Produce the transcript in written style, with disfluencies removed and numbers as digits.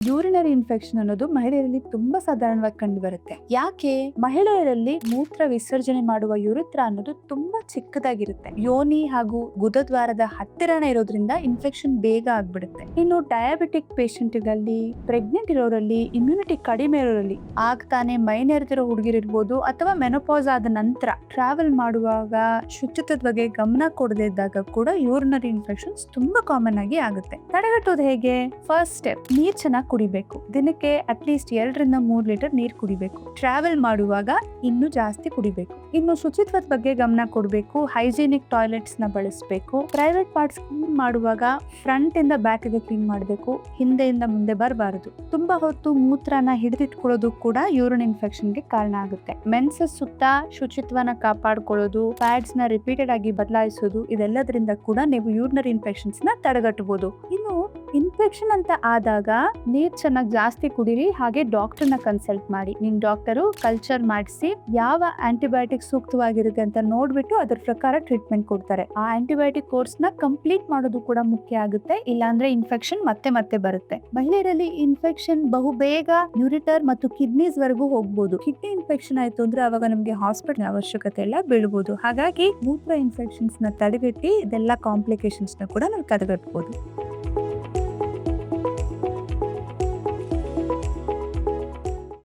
Urinary infection ಅನ್ನೋದು ಮಹಿಳೆಯರಲ್ಲಿ ತುಂಬಾ ಸಾಧಾರಣವಾಗಿ ಕಂಡು ಬರುತ್ತೆ. ಯಾಕೆ? ಮಹಿಳೆಯರಲ್ಲಿ ಮೂತ್ರ ವಿಸರ್ಜನೆ ಮಾಡುವ ಯುರಿತ್ರ ಅನ್ನೋದು ತುಂಬಾ ಚಿಕ್ಕದಾಗಿರುತ್ತೆ. ಯೋನಿ ಹಾಗೂ ಗುದದ್ವಾರದ ಹತ್ತಿರನೇ ಇರೋದ್ರಿಂದ ಇನ್ಫೆಕ್ಷನ್ ಬೇಗ ಆಗ್ಬಿಡುತ್ತೆ. ಇನ್ನು ಡಯಾಬಿಟಿಕ್ ಪೇಷಂಟ್ಗಳಲ್ಲಿ, ಪ್ರೆಗ್ನೆಂಟ್ ಇರೋರಲ್ಲಿ, ಇಮ್ಯುನಿಟಿ ಕಡಿಮೆ ಇರೋರಲ್ಲಿ, ಆಗ್ತಾನೆ ಮೈ ನೆರೆದಿರೋ ಹುಡುಗಿರಿರ್ಬೋದು ಅಥವಾ ಮೆನೋಪಾಸ್ ಆದ ನಂತರ ಟ್ರಾವೆಲ್ ಮಾಡುವಾಗ ಶುಚಿತ್ವದ ಬಗ್ಗೆ ಗಮನ ಕೊಡದೇ ಇದ್ದಾಗ ಕೂಡ ಯೂರಿನರಿ ಇನ್ಫೆಕ್ಷನ್ಸ್ ತುಂಬಾ ಕಾಮನ್ ಆಗಿ ಆಗುತ್ತೆ. ತಡೆಗಟ್ಟೋದು ಹೇಗೆ? ಫಸ್ಟ್ ಸ್ಟೆಪ್, ನೀರ್ ಚೆನ್ನಾಗಿ ಕುಡಿಬೇಕು. ದಿನಕ್ಕೆ ಅಟ್ಲೀಸ್ಟ್ 2-3 ಲೀಟರ್ ನೀರ್ ಕುಡಿಬೇಕು. ಟ್ರಾವೆಲ್ ಮಾಡುವಾಗ ಇನ್ನೂ ಜಾಸ್ತಿ ಕುಡಿಬೇಕು. ಇನ್ನು ಶುಚಿತ್ವದ ಬಗ್ಗೆ ಗಮನ ಕೊಡಬೇಕು. ಹೈಜೀನಿಕ್ ಟಾಯ್ಲೆಟ್ಸ್ ನ ಬಳಸಬೇಕು. ಪ್ರೈವೇಟ್ ಪಾರ್ಟ್ಸ್ ಕ್ಲೀನ್ ಮಾಡುವಾಗ ಫ್ರಂಟ್ ಇಂದ ಬ್ಯಾಕ್ ಗೆ ಕ್ಲೀನ್ ಮಾಡಬೇಕು. ಹಿಂದೆಯಿಂದ ಮುಂದೆ ಬರಬಾರದು. ತುಂಬಾ ಹೊತ್ತು ಮೂತ್ರನ ಹಿಡಿದಿಟ್ಕೊಳ್ಳೋದು ಕೂಡ ಯೂರಿನ್ ಇನ್ಫೆಕ್ಷನ್ ಗೆ ಕಾರಣ ಆಗುತ್ತೆ. ಮೆನ್ಸಸ್ ಸುತ್ತ ಶುಚಿತ್ವನ ಕಾಪಾಡ್ಕೊಳ್ಳೋದು, ಪ್ಯಾಡ್ಸ್ ನ ರಿಪೀಟೆಡ್ ಆಗಿ ಬದಲಾಯಿಸೋದು, ಇದೆಲ್ಲದರಿಂದ ಕೂಡ ನೀವು ಯೂರಿನರಿ ಇನ್ಫೆಕ್ಷನ್ಸ್ ನ ತಡೆಗಟ್ಟಬಹುದು. ಇನ್ನು ಇನ್ಫೆಕ್ಷನ್ ಅಂತ ಆದಾಗ ನೀರ್ ಚೆನ್ನಾಗಿ ಜಾಸ್ತಿ ಕುಡಿರಿ. ಹಾಗೆ ಡಾಕ್ಟರ್ನ ಕನ್ಸಲ್ಟ್ ಮಾಡಿ. ನಿಮ್ ಡಾಕ್ಟರು ಕಲ್ಚರ್ ಮಾಡಿಸಿ ಯಾವ ಆಂಟಿಬಯೋಟಿಕ್ ಸೂಕ್ತವಾಗಿರುತ್ತೆ ಅಂತ ನೋಡ್ಬಿಟ್ಟು ಅದ್ರ ಪ್ರಕಾರ ಟ್ರೀಟ್ಮೆಂಟ್ ಕೊಡ್ತಾರೆ. ಆ ಆಂಟಿಬಯೋಟಿಕ್ ಕೋರ್ಸ್ ನ ಕಂಪ್ಲೀಟ್ ಮಾಡೋದು ಕೂಡ ಮುಖ್ಯ ಆಗುತ್ತೆ. ಇಲ್ಲಾಂದ್ರೆ ಇನ್ಫೆಕ್ಷನ್ ಮತ್ತೆ ಬರುತ್ತೆ. ಮಹಿಳೆಯರಲ್ಲಿ ಇನ್ಫೆಕ್ಷನ್ ಬಹು ಬೇಗ ಯೂರಿಟರ್ ಮತ್ತು ಕಿಡ್ನೀಸ್ ವರೆಗೂ ಹೋಗ್ಬೋದು. ಕಿಡ್ನಿ ಇನ್ಫೆಕ್ಷನ್ ಆಯ್ತು ಅಂದ್ರೆ ಅವಾಗ ನಮ್ಗೆ ಹಾಸ್ಪಿಟಲ್ ಅವಶ್ಯಕತೆ ಎಲ್ಲ ಬೀಳ್ಬೋದು. ಹಾಗಾಗಿ ಮೂತ್ರ ಇನ್ಫೆಕ್ಷನ್ಸ್ ನ ತಡೆಗಟ್ಟಿ ಇದೆಲ್ಲ ಕಾಂಪ್ಲಿಕೇಶನ್ಸ್ ನ ಕೂಡ ನಾವು ತಡೆಗಟ್ಟಬಹುದು.